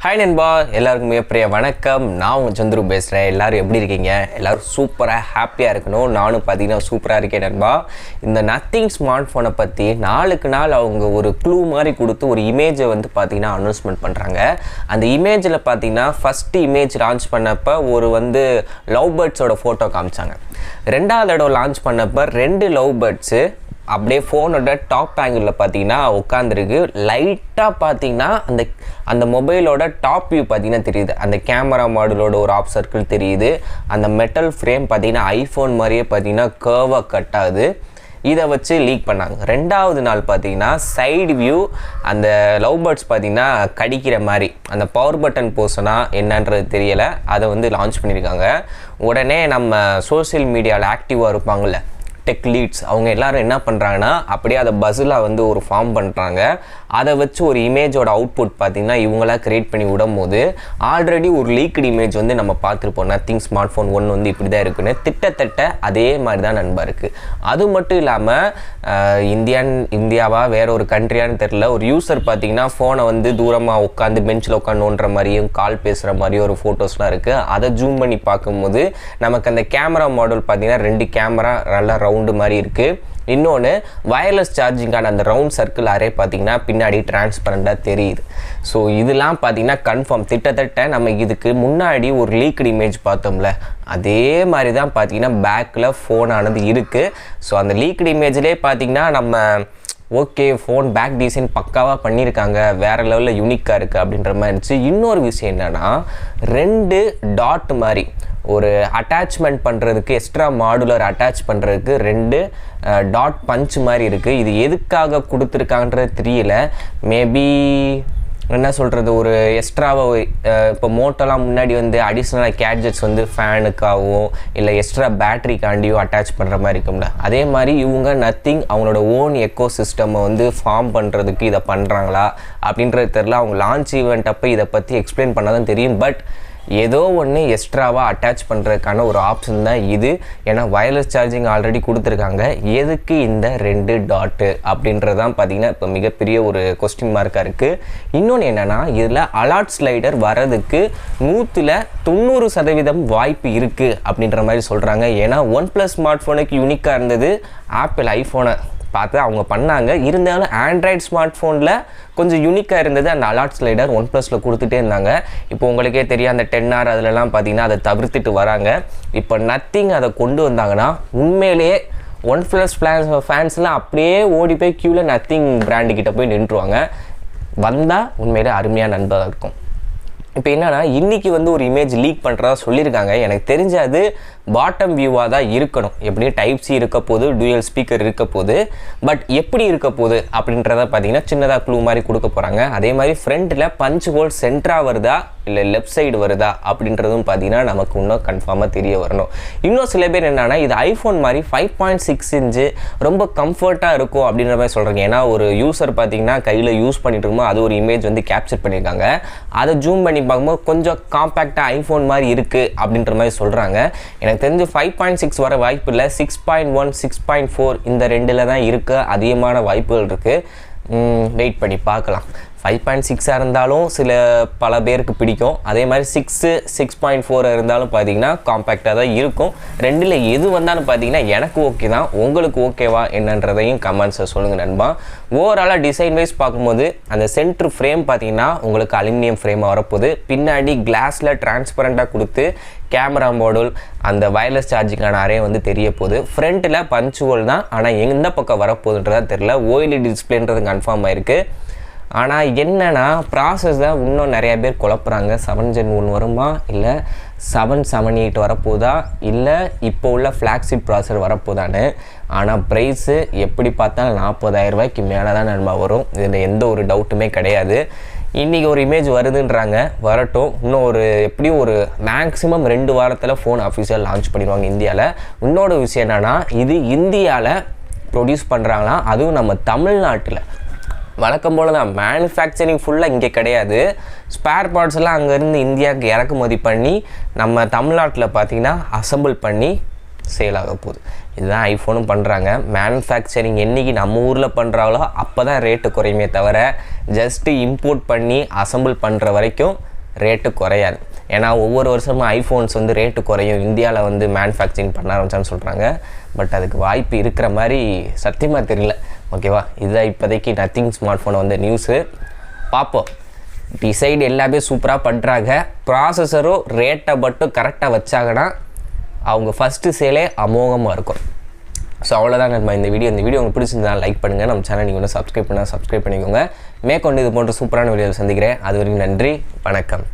Hi நண்பா, எல்லாருக்குமே பிரிய வணக்கம். நான் உங்கள் சந்துரு பேசுகிறேன். எல்லோரும் எப்படி இருக்கீங்க? எல்லோரும் சூப்பராக ஹாப்பியாக இருக்கணும். நானும் பார்த்தீங்கன்னா சூப்பராக இருக்கேன் நண்பா. இந்த நத்திங் ஸ்மார்ட் ஃபோனை பற்றி நாளுக்கு நாள் அவங்க ஒரு க்ளூ மாதிரி கொடுத்து ஒரு இமேஜை வந்து பார்த்தீங்கன்னா அனௌன்ஸ்மெண்ட் பண்ணுறாங்க. அந்த இமேஜில் பார்த்தீங்கன்னா ஃபஸ்ட்டு இமேஜ் லான்ச் பண்ணப்போ ஒரு லவ் பேர்ட்ஸோட ஃபோட்டோ காமிச்சாங்க. ரெண்டாவது தடவை லான்ச் பண்ணப்போ 2 லவ் பேர்ட்ஸு அப்படியே ஃபோனோட டாப் ஆங்கிளில் பார்த்தீங்கன்னா உட்காந்துருக்கு. லைட்டாக பார்த்தீங்கன்னா அந்த மொபைலோட டாப் வியூ பார்த்தீங்கன்னா தெரியுது. அந்த கேமரா மாடலோட ஒரு ஆஃப் சர்க்கிள் தெரியுது. அந்த மெட்டல் ஃப்ரேம் பார்த்தீங்கன்னா ஐஃபோன் மாதிரியே பார்த்தீங்கன்னா கர்வாக கட் ஆகுது. இதை வச்சு லீக் பண்ணாங்க. ரெண்டாவது நாள் பார்த்தீங்கன்னா சைடு வியூ அந்த லவ் பேர்ட்ஸ் பார்த்தீங்கன்னா கடிக்கிற மாதிரி அந்த பவர் பட்டன் போர்ஷனா என்னன்றது தெரியலை, அதை வந்து லான்ச் பண்ணியிருக்காங்க. உடனே நம்ம சோசியல் மீடியாவில் ஆக்டிவாக இருப்பாங்கள்ல டெக் லீட்ஸ், அவங்க எல்லாரும் என்ன பண்ணுறாங்கன்னா அப்படியே அதை பஸ்ஸில் வந்து ஒரு ஃபார்ம் பண்ணுறாங்க. அதை வச்சு ஒரு இமேஜோட அவுட்புட் பார்த்திங்கன்னா இவங்களா க்ரியேட் பண்ணி விடும்போது ஆல்ரெடி ஒரு லீக்டு இமேஜ் வந்து நம்ம பார்த்துருப்போம். நத்திங் ஸ்மார்ட் ஃபோன் 1 வந்து இப்படி தான் இருக்குன்னு திட்டத்தட்ட அதே மாதிரி தான் நண்பா இருக்குது. அது மட்டும் இல்லாமல் இந்தியாவா வேற ஒரு கண்ட்ரியான்னு தெரில, ஒரு யூசர் பார்த்திங்கன்னா ஃபோனை வந்து தூரமாக உட்காந்து பெஞ்சில் உட்காந்து நோண்டுற மாதிரியும் கால் பேசுகிற மாதிரியும் ஒரு ஃபோட்டோஸ்லாம் இருக்குது. அதை ஜூம் பண்ணி பார்க்கும்போது நமக்கு அந்த கேமரா மாடல் பார்த்திங்கன்னா 2 கேமரா நல்லா ரவுண்டு மாதிரி இருக்குது. இன்னொன்று வயர்லெஸ் சார்ஜிங்கான அந்த ரவுண்ட் சர்க்கிள் அரே பார்த்திங்கன்னா பின்னாடி டிரான்ஸ்பரண்டாக தெரியுது. ஸோ இதெல்லாம் பார்த்திங்கன்னா கன்ஃபார்ம். திட்டத்தட்ட நம்ம இதுக்கு முன்னாடி ஒரு லீக்டு இமேஜ் பார்த்தோம்ல, அதே மாதிரி தான் பார்த்திங்கன்னா பேக்கில் ஃபோனானது இருக்குது. ஸோ அந்த லீக்டு இமேஜ்லேயே பார்த்திங்கன்னா நம்ம ஓகே ஃபோன் பேக் டிசைன் பக்காவாக பண்ணியிருக்காங்க, வேறு லெவலில் யூனிக்காக இருக்குது அப்படின்ற மாதிரி இருந்துச்சு. இன்னொரு விஷயம் என்னென்னா 2 டாட் மாதிரி ஒரு அட்டாச்மெண்ட் பண்ணுறதுக்கு எக்ஸ்ட்ரா மாடுலர் அட்டாச் பண்ணுறதுக்கு 2 டாட் பஞ்ச் மாதிரி இருக்குது. இது எதுக்காக கொடுத்துருக்காங்கன்றது தெரியல. மேபி என்ன சொல்கிறது, ஒரு எக்ஸ்ட்ராவாக இப்போ மோட்டோலாம் முன்னாடி வந்து அடிஷ்னலாக கேட்ஜெட்ஸ் வந்து ஃபேனுக்காகவும் இல்லை எக்ஸ்ட்ரா பேட்டரிக்காண்டியும் அட்டாச் பண்ணுற மாதிரி இருக்கும்ல, அதே மாதிரி இவங்க நத்திங் அவங்களோட ஓன் எக்கோ சிஸ்டமை வந்து ஃபார்ம் பண்ணுறதுக்கு இதை பண்ணுறாங்களா அப்படின்றது தெரில. அவங்க லான்ச் ஈவெண்ட் அப்போ இதை பற்றி எக்ஸ்பிளைன் பண்ண தான் தெரியும். பட் ஏதோ ஒன்று எக்ஸ்ட்ராவாக அட்டாச் பண்ணுறதுக்கான ஒரு ஆப்ஷன் தான் இது. ஏன்னா வயர்லெஸ் சார்ஜிங் ஆல்ரெடி கொடுத்துருக்காங்க, எதுக்கு இந்த 2 டாட்டு அப்படின்றதான் பார்த்திங்கன்னா இப்போ மிகப்பெரிய ஒரு கொஸ்டின் மார்க்காக இருக்குது. இன்னொன்று என்னென்னா இதில் அலர்ட் ஸ்லைடர் வரதுக்கு 190% வாய்ப்பு இருக்குது அப்படின்ற மாதிரி சொல்கிறாங்க. ஏன்னா OnePlus ஸ்மார்ட் ஃபோனுக்கு யூனிக்காக இருந்தது ஆப்பிள் ஐஃபோனை பார்த்து அவங்க பண்ணாங்க. இருந்தாலும் ஆண்ட்ராய்டு ஸ்மார்ட் ஃபோனில் கொஞ்சம் யூனிக்காக இருந்தது அந்த அலர்ட் ஸ்லைடர் OnePlusல கொடுத்துட்டே இருந்தாங்க. இப்போ உங்களுக்கே தெரியும் அந்த 10R அதிலலாம் பார்த்திங்கன்னா அதை தவிர்த்துட்டு வராங்க. இப்போ நத்திங் அதை கொண்டு வந்தாங்கன்னா உண்மையிலேயே OnePlus ஃபேன்ஸ்லாம் அப்படியே ஓடி போய் க்யூவில் நத்திங் பிராண்டுக்கிட்ட போய் நின்றுவாங்க. வந்தால் உண்மையிலே அருமையாக நண்பராக இருக்கும். இப்போ என்னென்னா இன்றைக்கி வந்து ஒரு இமேஜ் லீக் பண்ணுறதா சொல்லியிருக்காங்க. எனக்கு தெரிஞ்ச அது பாட்டம் வியூவாக தான் இருக்கணும். எப்படியும் டைப் சி இருக்க போது, டூயல் ஸ்பீக்கர் இருக்க போது. பட் எப்படி இருக்க போகுது அப்படின்றத பார்த்தீங்கன்னா சின்னதாக க்ளூ மாதிரி கொடுக்க போகிறாங்க. அதே மாதிரி ஃப்ரண்ட்டில் பஞ்ச் ஹோல் சென்டராக வருதா இல்லை லெஃப்ட் சைடு வருதா அப்படின்றதும் பார்த்தீங்கன்னா நமக்கு இன்னும் கன்ஃபார்மாக தெரிய வரணும். இன்னும் சில பேர் என்னென்னா இது ஐஃபோன் மாதிரி 5.6 இன்ச்சு ரொம்ப கம்ஃபர்ட்டாக இருக்கும் அப்படின்ற மாதிரி சொல்கிறாங்க. ஏன்னா ஒரு யூசர் பார்த்தீங்கன்னா கையில் யூஸ் பண்ணிட்டு இருக்கும்போது அது ஒரு இமேஜ் வந்து கேப்சர் பண்ணியிருக்காங்க. அதை ஜூம் பண்ணி பார்க்கும்போது கொஞ்சம் காம்பேக்டாக ஐஃபோன் மாதிரி இருக்குது அப்படின்ற மாதிரி சொல்கிறாங்க. எனக்கு தெரிஞ்சு 5.6 வர வாய்ப்பு இல்லை, 6.1 6.4 இந்த 2ல் தான் இருக்குது. அதிகமான வாய்ப்புகள் இருக்குது. வெயிட் பண்ணி பார்க்கலாம். 5.6 இருந்தாலும் பல பேருக்கு பிடிக்கும். அதே மாதிரி 6.4 இருந்தாலும் பார்த்தீங்கன்னா காம்பேக்டாக தான் இருக்கும். 2ல் எது வந்தாலும் பார்த்தீங்கன்னா எனக்கு ஓகே தான். உங்களுக்கு ஓகேவா என்னன்றதையும் கமெண்ட்ஸை சொல்லுங்கள் நண்பா. ஓவராலாக டிசைன் வைஸ் பார்க்கும்போது அந்த சென்ட்ரு ஃப்ரேம் பார்த்தீங்கன்னா உங்களுக்கு அலுமினியம் ஃப்ரேமாக வரப்போகுது. பின்னாடி கிளாஸில் டிரான்ஸ்பரண்ட்டாக கொடுத்து கேமரா மாடல் அந்த வயர்லெஸ் சார்ஜிங்கான அரே வந்து தெரிய போகுது. ஃப்ரண்ட்டில் பஞ்ச் ஹோல் தான், ஆனால் எந்த பக்கம் வரப்போகுதுன்றதா தெரில. OLED டிஸ்பிளேன்றது கன்ஃபார்ம் ஆயிருக்கு. ஆனால் என்னென்னா ப்ராசஸ் தான் இன்னும் நிறையா பேர் குழப்புறாங்க. 7 Gen 1 வருமா இல்லை 778 வரப்போதா இல்லை இப்போ உள்ள ஃப்ளாக்ஷிப் ப்ராசஸர் வரப்போதான்னு. ஆனால் ப்ரைஸு எப்படி பார்த்தாலும் 40,000 ரூபாய்க்கு மேலே தான் நண்பா வரும். இதில் எந்த ஒரு டவுட்டுமே கிடையாது. இன்றைக்கி ஒரு இமேஜ் வருதுன்றாங்க, வரட்டும். இன்னும் எப்படியும் ஒரு மேக்ஸிமம் 2 வாரத்தில் ஃபோன் அஃபிஷியல் லான்ச் பண்ணிடுவாங்க இந்தியாவில். இன்னொரு விஷயம் என்னென்னா இது இந்தியாவில் ப்ரொடியூஸ் பண்ணுறாங்களாம், அதுவும் நம்ம தமிழ்நாட்டில். வழக்கம் போல் தான் மேனுஃபேக்சரிங் ஃபுல்லாக இங்கே கிடையாது. ஸ்பேர் பார்ட்ஸ் எல்லாம் அங்கேருந்து இந்தியாவுக்கு இறக்குமதி பண்ணி நம்ம தமிழ்நாட்டில் பார்த்திங்கன்னா அசம்பிள் பண்ணி சேல் ஆக போகுது. இதுதான் ஐஃபோனும் பண்ணுறாங்க. மேனுஃபேக்சரிங் என்றைக்கு நம்ம ஊரில் பண்ணுறாங்களோ அப்போ தான் ரேட்டு குறையுமே தவிர ஜஸ்ட்டு இம்போர்ட் பண்ணி அசம்பிள் பண்ணுற வரைக்கும் ரேட்டு குறையாது. ஏன்னா ஒவ்வொரு வருஷமும் ஐஃபோன்ஸ் வந்து ரேட்டு குறையும், இந்தியாவில் வந்து மேனுஃபேக்சரிங் பண்ண ஆரம்பிச்சான்னு சொல்கிறாங்க. பட் அதுக்கு வாய்ப்பு இருக்கிற மாதிரி சத்தியமாக தெரியல. ஓகேவா, இதுதான் இப்போதைக்கு நத்திங் ஸ்மார்ட் ஃபோனை வந்து நியூஸு. பார்ப்போம். டிசைட் எல்லாமே சூப்பராக பண்ணுறாங்க. ப்ராசஸரும் ரேட்டை மட்டும் கரெக்டாக வச்சாங்கன்னா அவங்க ஃபஸ்ட்டு சேலே அமோகமாக இருக்கும். ஸோ அவ்வளோதான் நம்ம இந்த வீடியோ உங்களுக்கு பிடிச்சிருந்தா லைக் பண்ணுங்கள். நம்ம சேனல் நீங்கள் ஒன்று சப்ஸ்கிரைப் பண்ணிக்கோங்க. மேற்கொண்டு இது போன்ற சூப்பரான வீடியோவில் சந்திக்கிறேன். அது வரைக்கும் நன்றி, வணக்கம்.